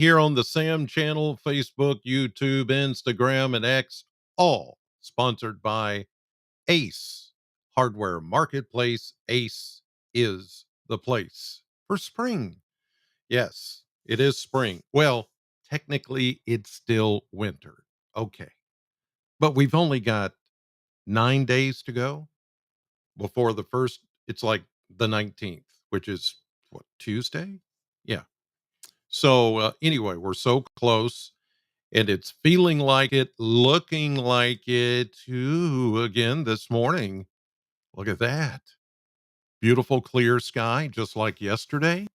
here on the Sam channel, Facebook, YouTube, Instagram, and X, all sponsored by Ace Hardware Marketplace. Ace is the place for spring. Yes, it is spring. Well, technically, it's still winter. Okay. But we've only got 9 days to go before the first, it's like the 19th, which is what, Tuesday? Yeah. So, anyway, we're so close and it's feeling like it, looking like it. Ooh, again this morning. Look at that. Beautiful clear sky, just like yesterday.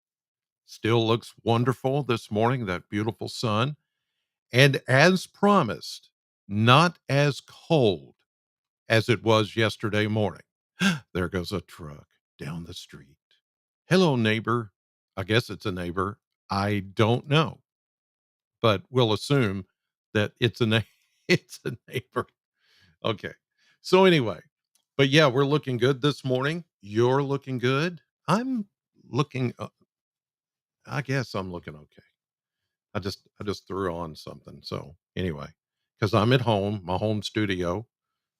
Still looks wonderful this morning, that beautiful sun. And as promised, not as cold as it was yesterday morning. There goes a truck down the street. Hello, neighbor. I guess it's a neighbor. I don't know, but we'll assume that it's a it's a neighbor. Okay. So anyway, but yeah, we're looking good this morning. You're looking good. I'm looking. I guess I'm looking okay. I just threw on something. So anyway, because I'm at home, my home studio,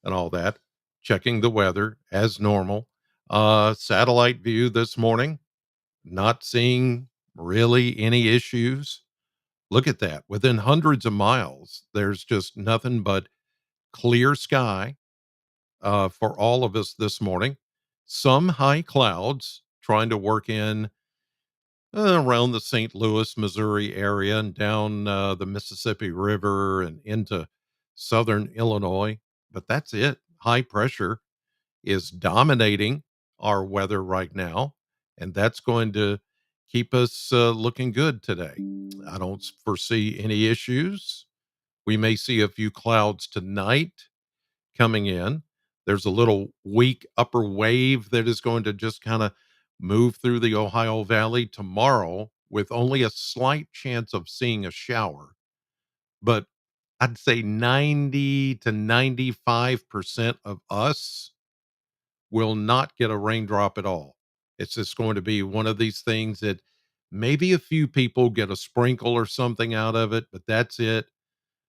and all that, checking the weather as normal. Satellite view this morning. Not seeing really any issues. Look at that. Within hundreds of miles, there's just nothing but clear sky for all of us this morning. Some high clouds trying to work in around the St. Louis, Missouri area and down the Mississippi River and into southern Illinois. But that's it. High pressure is dominating our weather right now, and that's going to keep us looking good today. I don't foresee any issues. We may see a few clouds tonight coming in. There's a little weak upper wave that is going to just kind of move through the Ohio Valley tomorrow with only a slight chance of seeing a shower. But I'd say 90 to 95% of us will not get a raindrop at all. It's just going to be one of these things that maybe a few people get a sprinkle or something out of it, but that's it.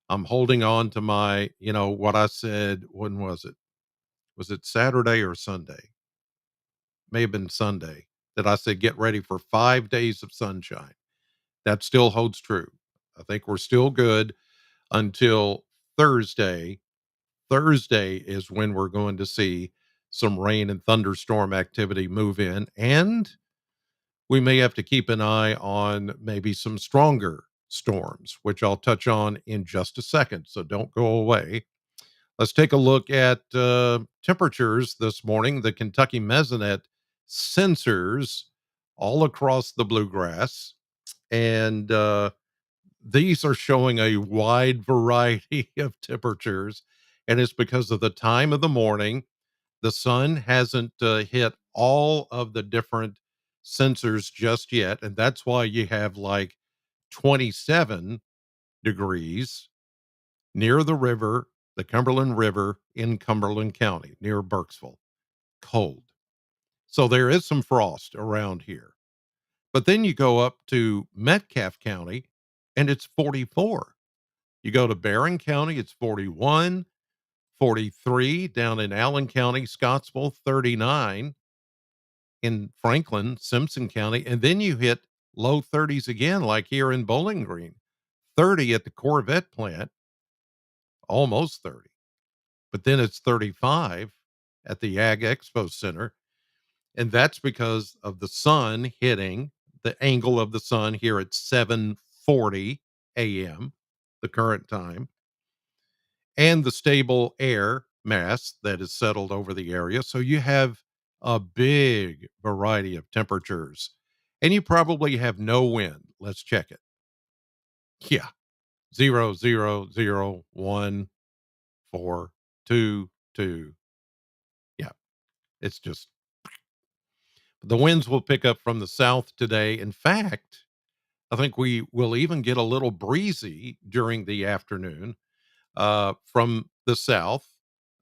I'm holding on to my, what I said. When was it? Was it Saturday or Sunday? May have been Sunday that I said, get ready for 5 days of sunshine. That still holds true. I think we're still good until Thursday. Thursday is when we're going to see some rain and thunderstorm activity move in. And we may have to keep an eye on maybe some stronger storms, which I'll touch on in just a second. So don't go away. Let's take a look at temperatures this morning. The Kentucky Mesonet sensors all across the bluegrass. And these are showing a wide variety of temperatures. And it's because of the time of the morning. The sun hasn't hit all of the different sensors just yet. And that's why you have like 27 degrees near the river, the Cumberland River in Cumberland County, near Burkesville. Cold. So there is some frost around here. But then you go up to Metcalfe County and it's 44. You go to Barron County, it's 41, 43 down in Allen County, Scottsville, 39 in Franklin, Simpson County. And then you hit low 30s again, like here in Bowling Green, 30 at the Corvette plant, almost 30. But then it's 35 at the Ag Expo Center. And that's because of the sun hitting the angle of the sun here at 7:40 a.m., the current time, and the stable air mass that is settled over the area. So you have a big variety of temperatures. And you probably have no wind. Let's check it. Yeah. 0, 0, 0, 1, 4, 2, 2. Yeah. It's just the winds will pick up from the south today. In fact, I think we will even get a little breezy during the afternoon from the south.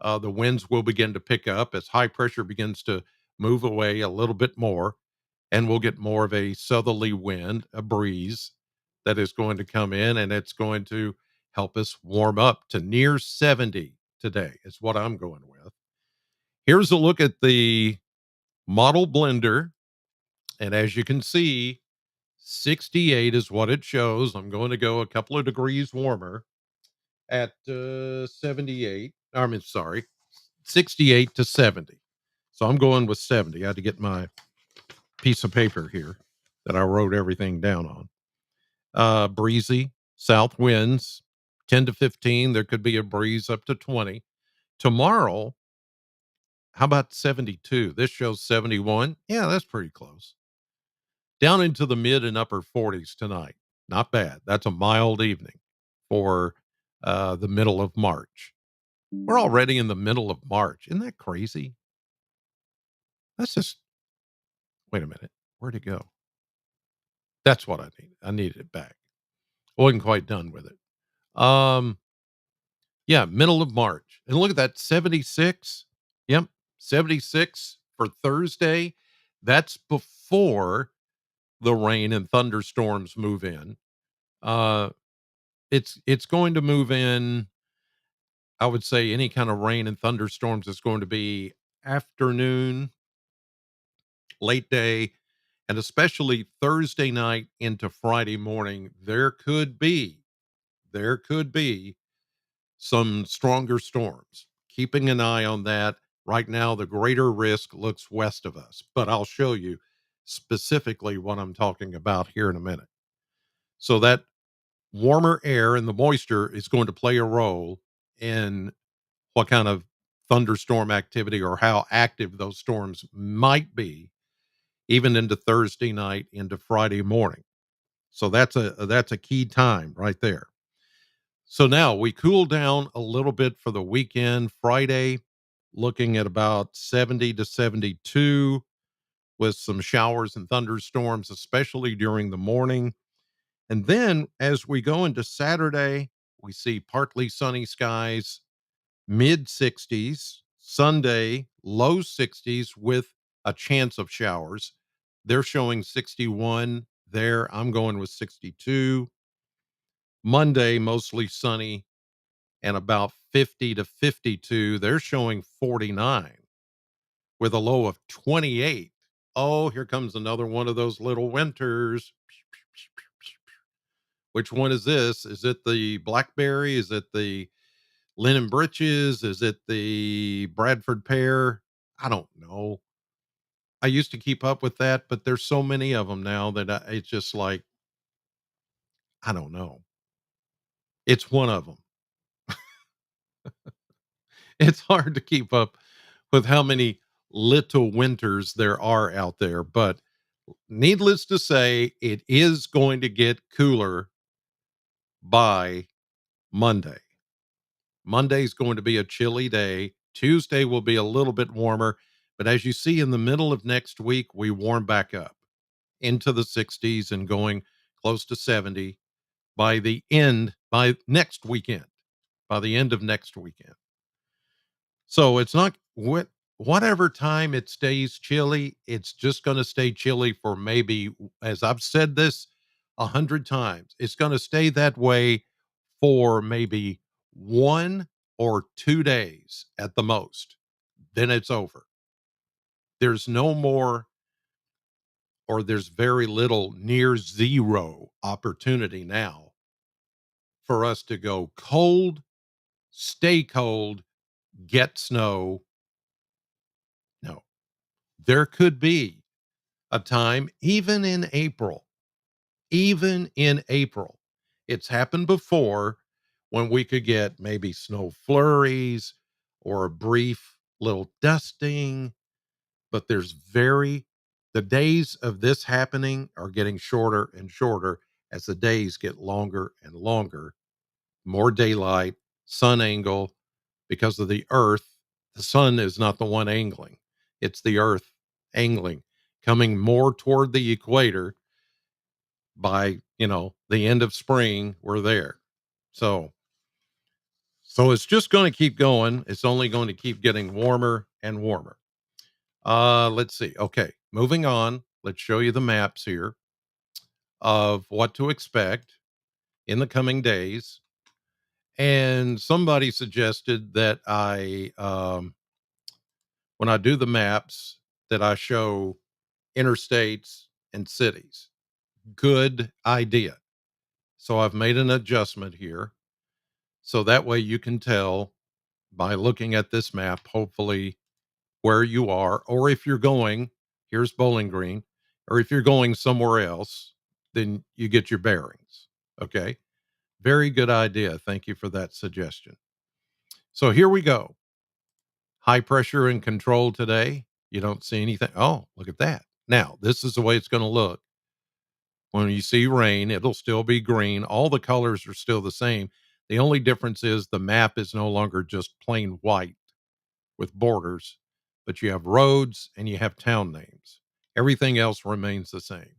The winds will begin to pick up as high pressure begins to move away a little bit more, and we'll get more of a southerly wind, a breeze. that is going to come in, and it's going to help us warm up to near 70 today, is what I'm going with. Here's a look at the model blender. And as you can see, 68 is what it shows. I'm going to go a couple of degrees warmer at 78. I mean, sorry, 68 to 70. So I'm going with 70. I had to get my piece of paper here that I wrote everything down on. Breezy, south winds, 10 to 15. There could be a breeze up to 20. Tomorrow, how about 72? This shows 71. Yeah, that's pretty close. Down into the mid and upper 40s tonight. Not bad. That's a mild evening for the middle of March. We're already in the middle of March. Isn't that crazy? That's just, wait a minute. Where'd it go? That's what I need. I needed it back. I wasn't quite done with it. Yeah, middle of March. And look at that, 76. Yep, 76 for Thursday. That's before the rain and thunderstorms move in. Uh it's going to move in. I would say any kind of rain and thunderstorms is going to be afternoon, late day, and especially Thursday night into Friday morning. There could be some stronger storms. Keeping an eye on that. Right now, the greater risk looks west of us, but I'll show you specifically what I'm talking about here in a minute. So that warmer air and the moisture is going to play a role in what kind of thunderstorm activity or how active those storms might be, even into Thursday night into Friday morning. So that's a key time right there. So now we cool down a little bit for the weekend. Friday, looking at about 70 to 72 with some showers and thunderstorms, especially during the morning. And then as we go into Saturday, we see partly sunny skies, mid 60s. Sunday, low 60s with a chance of showers. They're showing 61 there. I'm going with 62. Monday, mostly sunny and about 50 to 52. They're showing 49 with a low of 28. Oh, here comes another one of those little winters. Which one is this? Is it the blackberry? Is it the linen britches? Is it the Bradford pear? I don't know. I used to keep up with that, but there's so many of them now that it's just like, I don't know. It's one of them. It's hard to keep up with how many little winters there are out there, but needless to say, it is going to get cooler by Monday. Monday's going to be a chilly day. Tuesday will be a little bit warmer, but as you see in the middle of next week, we warm back up into the 60s and going close to 70 by next weekend, by the end of next weekend. So it's not whatever time it stays chilly, it's just going to stay chilly for maybe, as I've said this 100 times, it's going to stay that way for maybe 1 or 2 days at the most. Then it's over. There's no more, or there's very little near zero opportunity now for us to go cold, stay cold, get snow. No, there could be a time, even in April. It's happened before when we could get maybe snow flurries or a brief little dusting, but the days of this happening are getting shorter and shorter as the days get longer and longer. More daylight, sun angle, because of the earth. The sun is not the one angling, it's the earth angling, coming more toward the equator. By the end of spring, we're there. So so it's just going to keep going. It's only going to keep getting warmer and warmer. Let's see. Okay, moving on. Let's show you the maps here of what to expect. in the coming days. And somebody suggested that when I do the maps, that I show interstates and cities. Good idea. So I've made an adjustment here. So that way you can tell by looking at this map, hopefully, where you are, or if you're going, here's Bowling Green, or if you're going somewhere else, then you get your bearings. Okay. Very good idea. Thank you for that suggestion. So here we go. High pressure and control today. You don't see anything. Oh, look at that. Now, this is the way it's going to look. When you see rain, it'll still be green. All the colors are still the same. The only difference is the map is no longer just plain white with borders, but you have roads and you have town names. Everything else remains the same.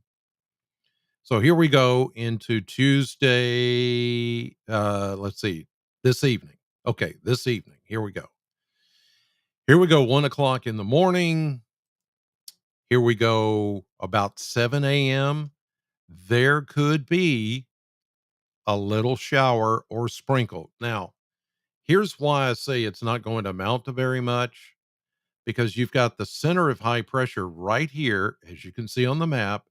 So here we go into Tuesday. Let's see, this evening. Okay, this evening. Here we go. Here we go, 1 o'clock in the morning. Here we go, about 7 a.m. There could be a little shower or sprinkle. Now, here's why I say it's not going to amount to very much, because you've got the center of high pressure right here, as you can see on the map,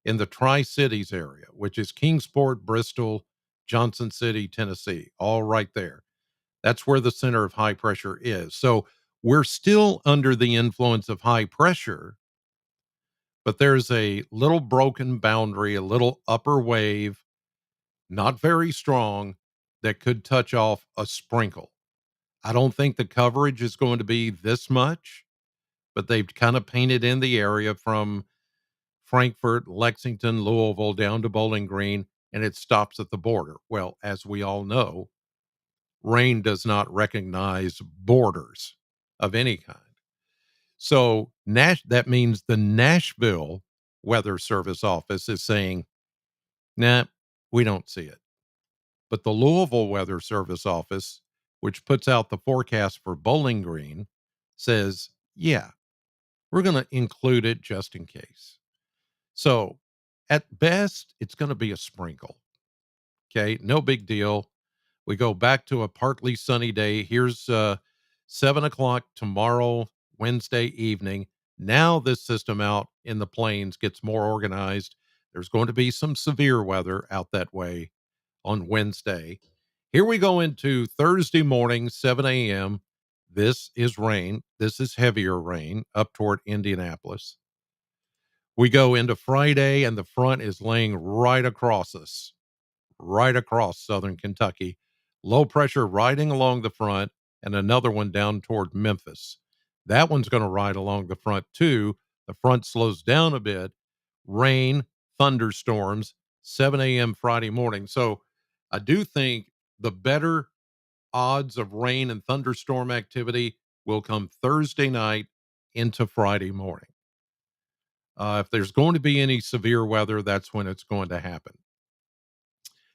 in the Tri Cities area, which is Kingsport, Bristol, Johnson City, Tennessee, all right there. That's where the center of high pressure is. So we're still under the influence of high pressure, but there's a little broken boundary, a little upper wave, not very strong, that could touch off a sprinkle. I don't think the coverage is going to be this much, but they've kind of painted in the area from Frankfort, Lexington, Louisville down to Bowling Green, and it stops at the border. Well, as we all know, rain does not recognize borders of any kind. So that means the Nashville Weather Service office is saying, nah, we don't see it. But the Louisville Weather Service office, which puts out the forecast for Bowling Green, says, yeah, we're going to include it just in case. So at best, it's going to be a sprinkle. Okay. No big deal. We go back to a partly sunny day. Here's 7 o'clock tomorrow, Wednesday evening. Now, this system out in the plains gets more organized. There's going to be some severe weather out that way on Wednesday. Here we go into Thursday morning, 7 a.m. This is rain. This is heavier rain up toward Indianapolis. We go into Friday, and the front is laying right across us, right across southern Kentucky. Low pressure riding along the front, and another one down toward Memphis. That one's going to ride along the front too. The front slows down a bit. Rain, thunderstorms, 7 a.m. Friday morning. So I do think the better odds of rain and thunderstorm activity will come Thursday night into Friday morning. If there's going to be any severe weather, that's when it's going to happen.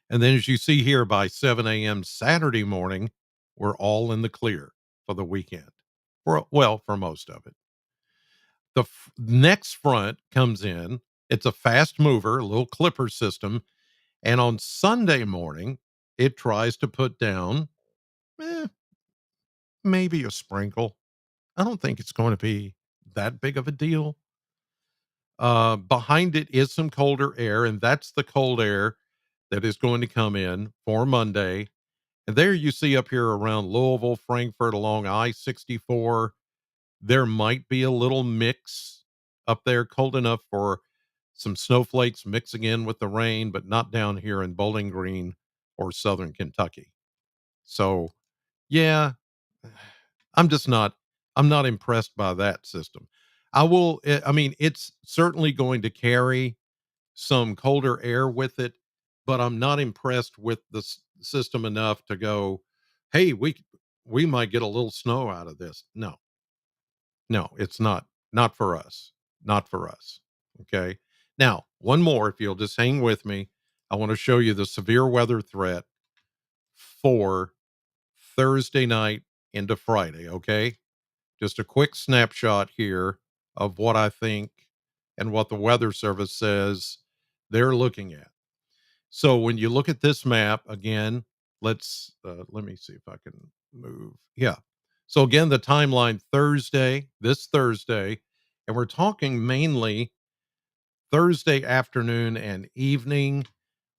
And then, as you see here, by 7 a.m. Saturday morning, we're all in the clear for the weekend. For most of it. The next front comes in. It's a fast mover, a little clipper system. And on Sunday morning, it tries to put down eh, maybe a sprinkle. I don't think it's going to be that big of a deal. Behind it is some colder air, and that's the cold air that is going to come in for Monday. And there you see up here around Louisville, Frankfort, along I-64, there might be a little mix up there, cold enough for some snowflakes mixing in with the rain, but not down here in Bowling Green or southern Kentucky. So, yeah, I'm just not I'm not impressed by that system. I mean, it's certainly going to carry some colder air with it, but I'm not impressed with the system enough to go, "Hey, we might get a little snow out of this." No. No, it's not. Not for us. Not for us. Okay. Now, one more, if you'll just hang with me. I want to show you the severe weather threat for Thursday night into Friday. Okay. Just a quick snapshot here of what I think and what the Weather Service says they're looking at. So when you look at this map again, let me see if I can move. Yeah. So again, the timeline Thursday, this Thursday, and we're talking mainly Thursday afternoon and evening.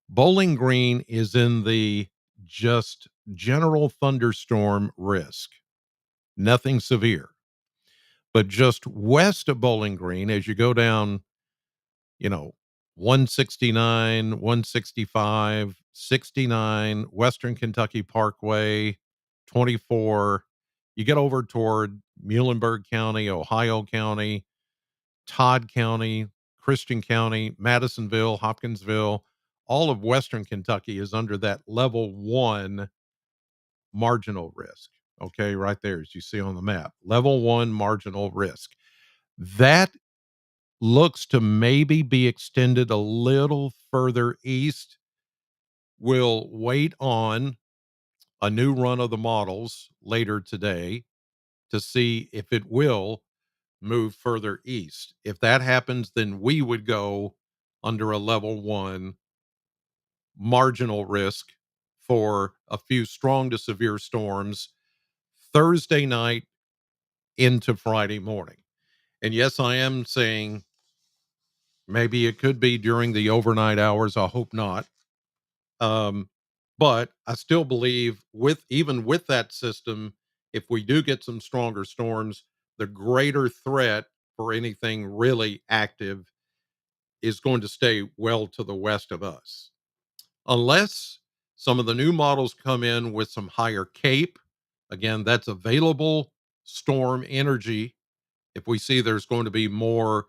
Bowling Green is in the just general thunderstorm risk, nothing severe. But just west of Bowling Green, as you go down, you know, 169, 165, 69, Western Kentucky Parkway, 24, you get over toward Muhlenberg County, Ohio County, Todd County, Christian County, Madisonville, Hopkinsville, all of Western Kentucky is under that level 1 marginal risk. Okay, right there, as you see on the map, level 1 marginal risk. That looks to maybe be extended a little further east. We'll wait on a new run of the models later today to see if it will move further east. If that happens, then we would go under a level 1 marginal risk for a few strong to severe storms Thursday night into Friday morning. And yes, I am saying maybe it could be during the overnight hours. I hope not. Um, but I still believe with even with that system, if we do get some stronger storms, the greater threat for anything really active is going to stay well to the west of us. Unless some of the new models come in with some higher cape. Again, that's available storm energy. If we see there's going to be more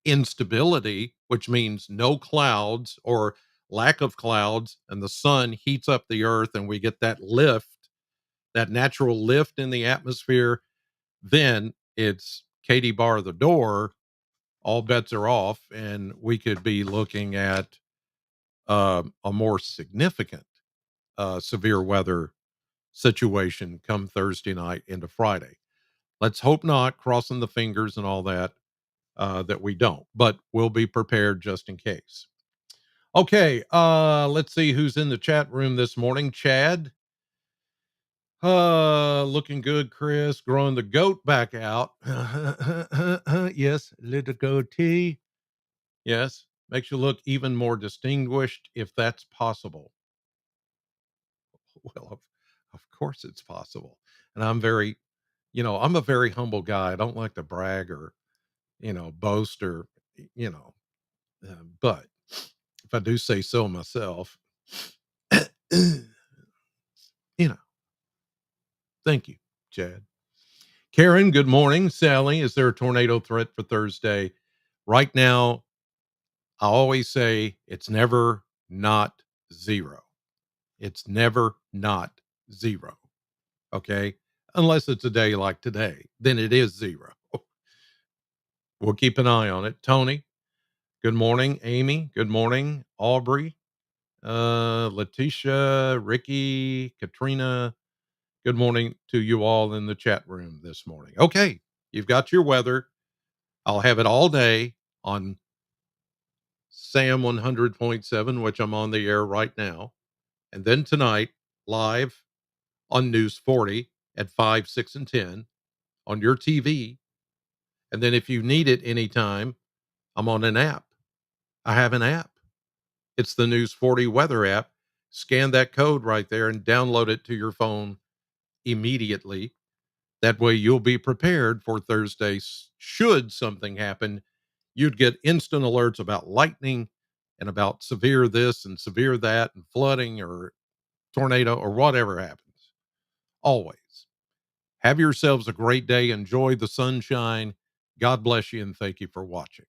instability, which means no clouds or lack of clouds, and the sun heats up the earth and we get that lift, that natural lift in the atmosphere, then it's Katie bar the door, all bets are off, and we could be looking at a more significant severe weather situation come Thursday night into Friday. Let's hope not, crossing the fingers and all that, that we don't, but we'll be prepared just in case. Okay, let's see who's in the chat room this morning. Chad, looking good, Chris. Growing the goat back out. Yes, little goatee. Yes, makes you look even more distinguished if that's possible. Well, of course it's possible. And I'm very, I'm a very humble guy. I don't like to brag or, boast or, you know, but if I do say so myself, you know, thank you, Chad. Karen, good morning. Sally, is there a tornado threat for Thursday? Right now, I always say it's never not zero. It's never not zero. Okay. Unless it's a day like today, then it is zero. We'll keep an eye on it. Tony, good morning. Amy, good morning. Aubrey, Letitia, Ricky, Katrina, good morning to you all in the chat room this morning. Okay, you've got your weather. I'll have it all day on Sam 100.7, which I'm on the air right now. And then tonight, live on News 40 at 5, 6, and 10 on your TV. And then if you need it anytime, I'm on an app. I have an app. It's the News 40 weather app. Scan that code right there and download it to your phone immediately. That way you'll be prepared for Thursday. Should something happen, you'd get instant alerts about lightning and about severe this and severe that and flooding or tornado or whatever happens. Always. Have yourselves a great day. Enjoy the sunshine. God bless you and thank you for watching.